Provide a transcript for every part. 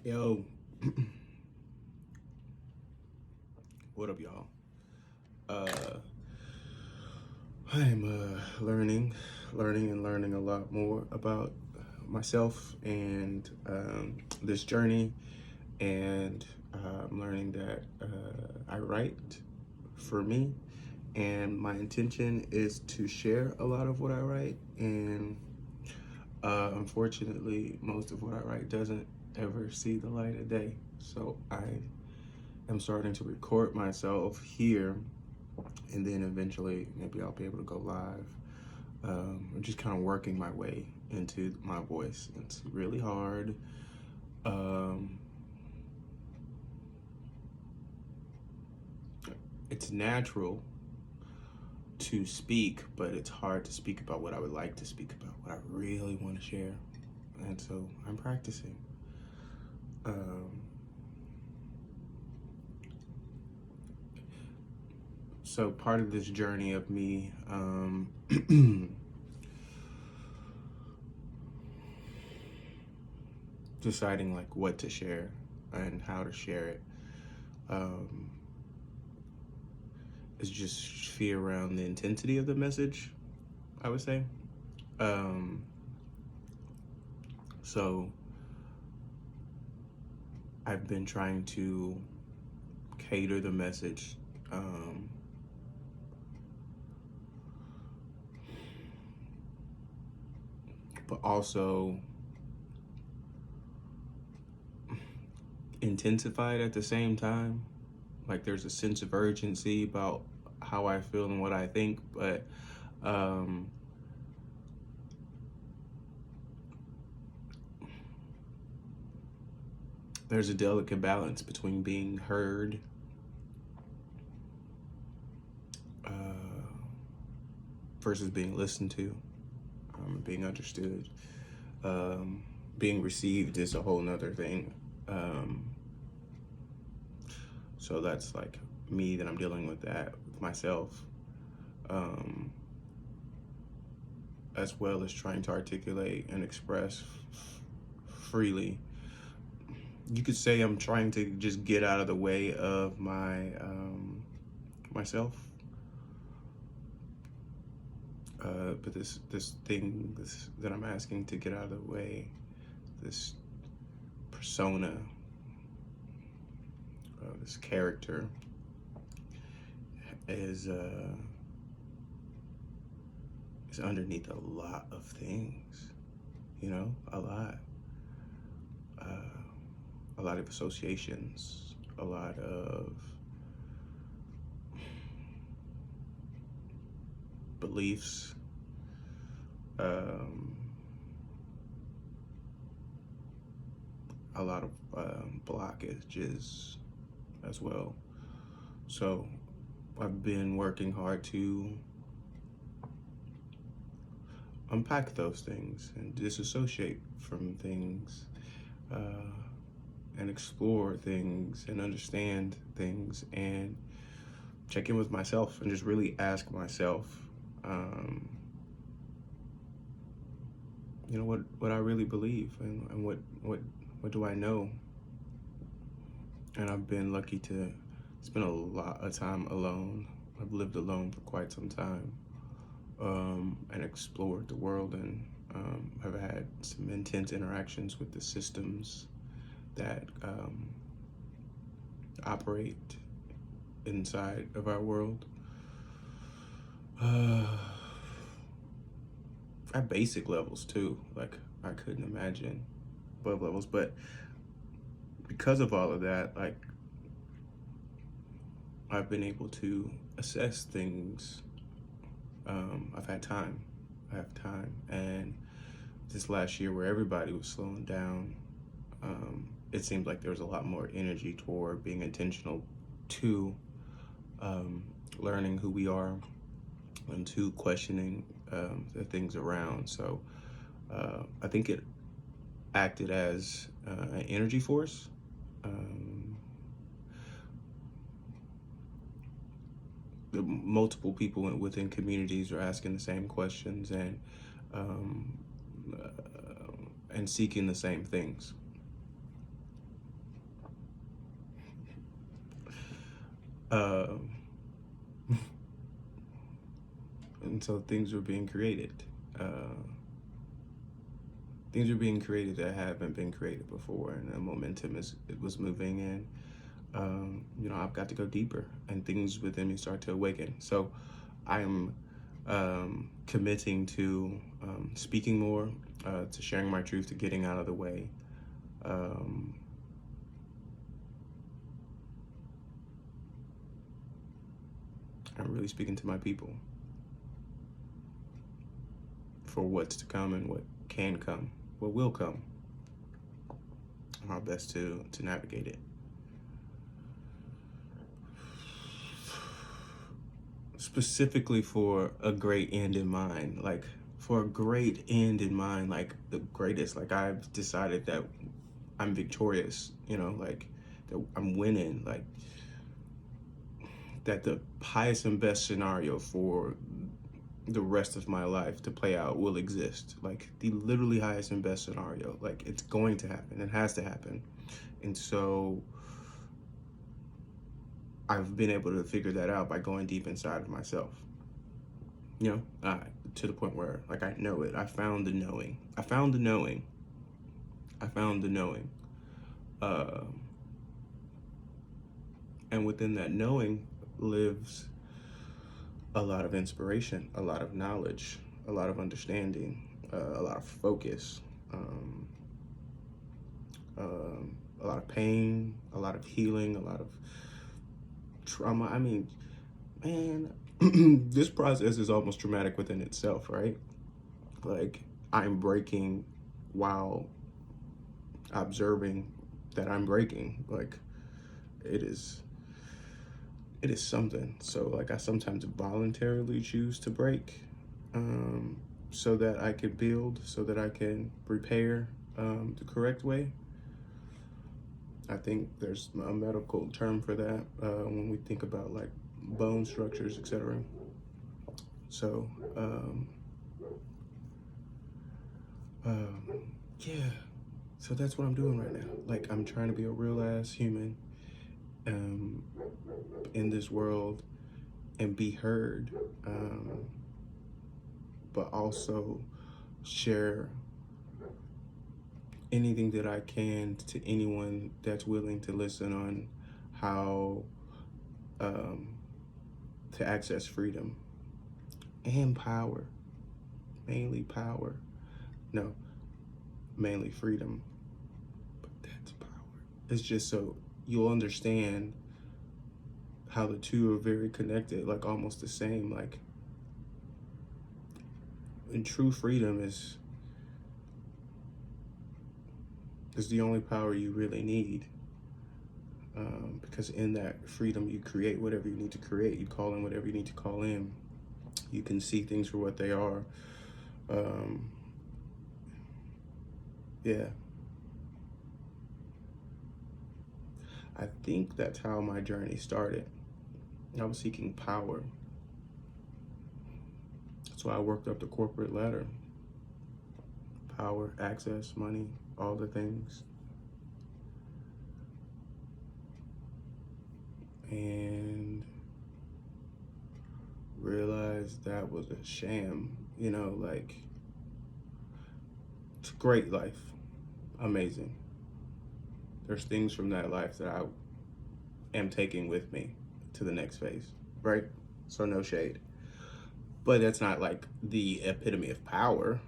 Yo, what up, y'all? Uh, I'm learning a lot more about myself and this journey, and I'm learning that I write for me, and my intention is to share a lot of what I write, and unfortunately, most of what I write doesn't ever see the light of day. So I am starting to record myself here, and then eventually maybe I'll be able to go live. I'm just kind of working my way into my voice. It's really hard. Um, it's natural to speak, but it's hard to speak about what I would like to speak about, what I really want to share. And so I'm practicing. Um, so part of this journey of me deciding like what to share and how to share it um, is just fear around the intensity of the message, I would say. Um, so I've been trying to cater the message, but also intensify it at the same time. Like there's a sense of urgency about how I feel and what I think, but um, there's a delicate balance between being heard uh, versus being listened to, being understood. Um, Being received is a whole nother thing. Um, so that's like me that I'm dealing with that with myself, um, as well as trying to articulate and express freely. You could say I'm trying to just get out of the way of myself. But this thing that I'm asking to get out of the way, this persona, this character, is underneath a lot of things. You know, uh, a lot of associations, a lot of beliefs, um, a lot of blockages as well. So I've been working hard to unpack those things and disassociate from things, uh, and explore things and understand things and check in with myself and just really ask myself, um, what I really believe, and what do I know. And I've been lucky to spend a lot of time alone. I've lived alone for quite some time, and explored the world, and have had some intense interactions with the systems that operate inside of our world. Uh, at basic levels too. Like I couldn't imagine above levels, but because of all of that, like I've been able to assess things. I've had time. I have time, and this last year, where everybody was slowing down, it seemed like there was a lot more energy toward being intentional to um, learning who we are and to questioning the things around. So I think it acted as an energy force. Um, Multiple people within communities are asking the same questions, um, and seeking the same things. Um, and so things were being created. Uh, things are being created that haven't been created before, and the momentum it was moving in. I've got to go deeper, and things within me start to awaken. So I'm committing to speaking more, to sharing my truth, to getting out of the way. Um, I'm really speaking to my people for what's to come and what can come, what will come. How best to navigate it. Specifically for a great end in mind, like for a great end in mind, like the greatest. Like I've decided that I'm victorious, like that I'm winning, like that the highest and best scenario for the rest of my life to play out will exist. Like the literally highest and best scenario. Like it's going to happen. It has to happen. And so I've been able to figure that out by going deep inside of myself. To the point where like I know it. I found the knowing. And within that knowing lives a lot of inspiration, a lot of knowledge, a lot of understanding, a lot of focus, a lot of pain, a lot of healing, a lot of trauma. I mean, man, this process is almost traumatic within itself, right? Like I'm breaking while observing that I'm breaking. Like it is something. So like I sometimes voluntarily choose to break, so that I could build, so that I can repair the correct way. I think there's a medical term for that when we think about like bone structures, etc. So yeah, so that's what I'm doing right now. Like I'm trying to be a real ass human in this world and be heard, but also share anything that I can to anyone that's willing to listen on how to access freedom and power. Mainly power. No, mainly freedom. But that's power. It's just so you'll understand how the two are very connected, like almost the same. Like, and true freedom is the only power you really need. Because in that freedom, you create whatever you need to create. You call in whatever you need to call in. You can see things for what they are. Yeah. I think that's how my journey started. I was seeking power. So I worked up the corporate ladder. Power, access, money, all the things. And realized that was a sham, like it's a great life, amazing. There's things from that life that I am taking with me to the next phase, right? So no shade. But that's not like the epitome of power.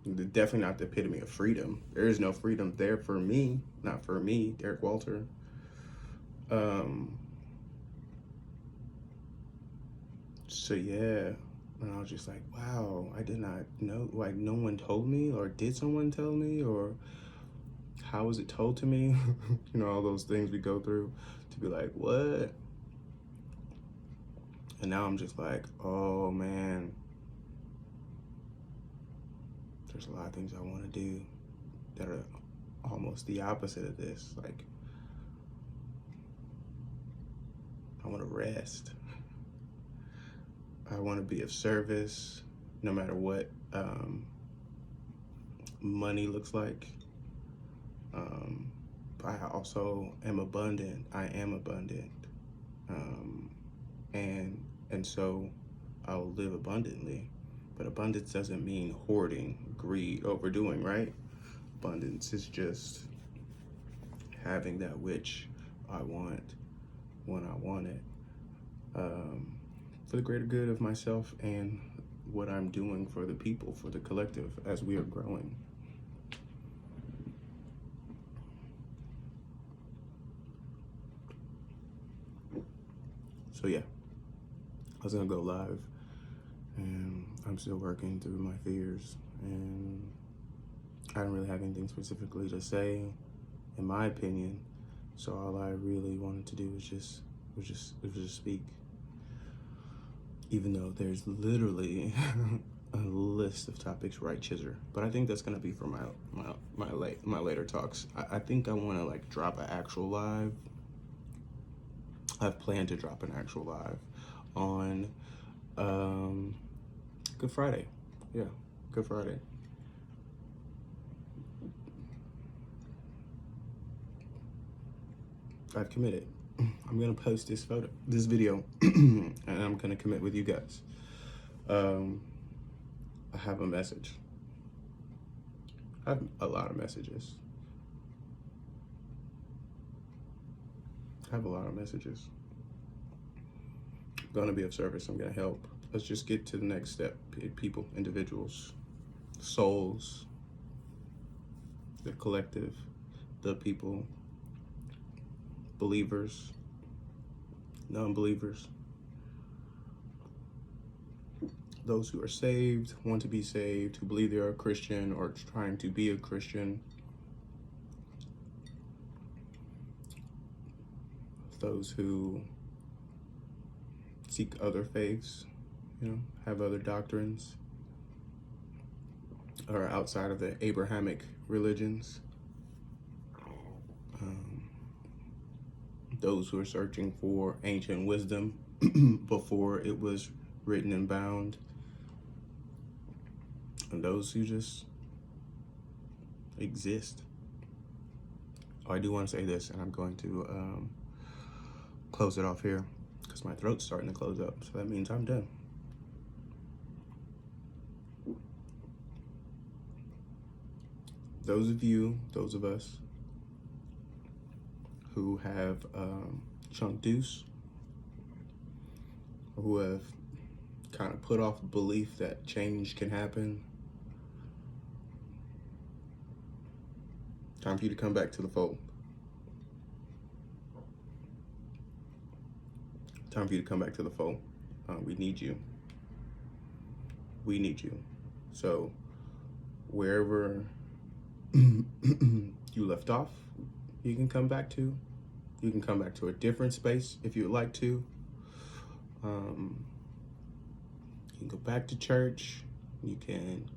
Definitely not the epitome of freedom. There is no freedom there for me, not for me, Derek Walter. So yeah, and I was just like, wow, I did not know, like no one told me, or did someone tell me, or how was it told to me? All those things we go through to be like, what? And now I'm just like, oh man, there's a lot of things I want to do that are almost the opposite of this. Like, I want to rest. I want to be of service, no matter what money looks like. I also am abundant. I am abundant. and so I'll live abundantly. But abundance doesn't mean hoarding, greed, overdoing, right? Abundance is just having that which I want when I want it, um, for the greater good of myself and what I'm doing for the people, for the collective, as we are growing. So yeah, I was gonna go live, and I'm still working through my fears, and I don't really have anything specifically to say, in my opinion. So all I really wanted to do was just speak, even though there's literally a list of topics right chiser. But I think that's gonna be for my later talks. I think I want to like drop an actual live. I've planned to drop an actual live on Good Friday. Yeah, Good Friday. I've committed. I'm gonna post this video, and I'm gonna commit with you guys. I have a message. I have a lot of messages. I'm gonna be of service. I'm gonna help. Let's just get to the next step. People, individuals, souls, the collective, the people, believers, non-believers, those who are saved, want to be saved, who believe they are a Christian or trying to be a Christian, those who seek other faiths, have other doctrines, or outside of the Abrahamic religions, those who are searching for ancient wisdom before it was written and bound, and those who just exist. Oh, I do want to say this, and I'm going to close it off here because my throat's starting to close up, so that means I'm done. Those of us who have chunk deuce, who have kind of put off belief that change can happen, time for you to come back to the fold. Time for you to come back to the fold. We need you. We need you. So wherever you left off, you can come back to. You can come back to a different space if you would like to. You can go back to church. You can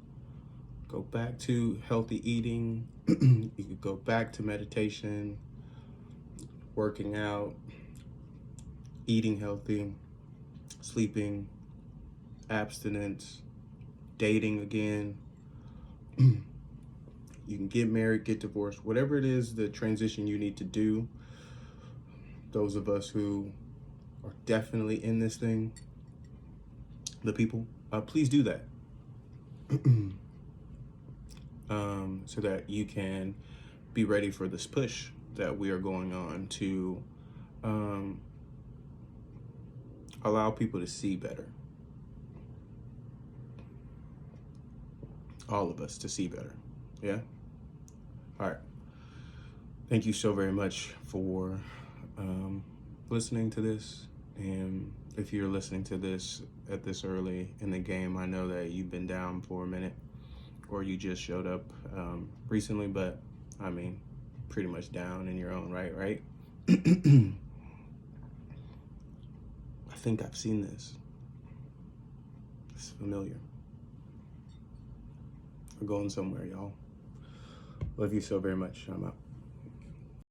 go back to healthy eating. You could go back to meditation, working out, eating healthy, sleeping, abstinence, dating again. You can get married, get divorced, whatever it is, the transition you need to do. Those of us who are definitely in this thing, the people, please do that. So that you can be ready for this push that we are going on to allow people to see better. All of us to see better. Yeah? All right. Thank you so very much for listening to this. And if you're listening to this at this early in the game, I know that you've been down for a minute or you just showed up recently, but I mean, pretty much down in your own right? I think I've seen this. It's familiar. We're going somewhere, y'all. Love you so very much. I'm out.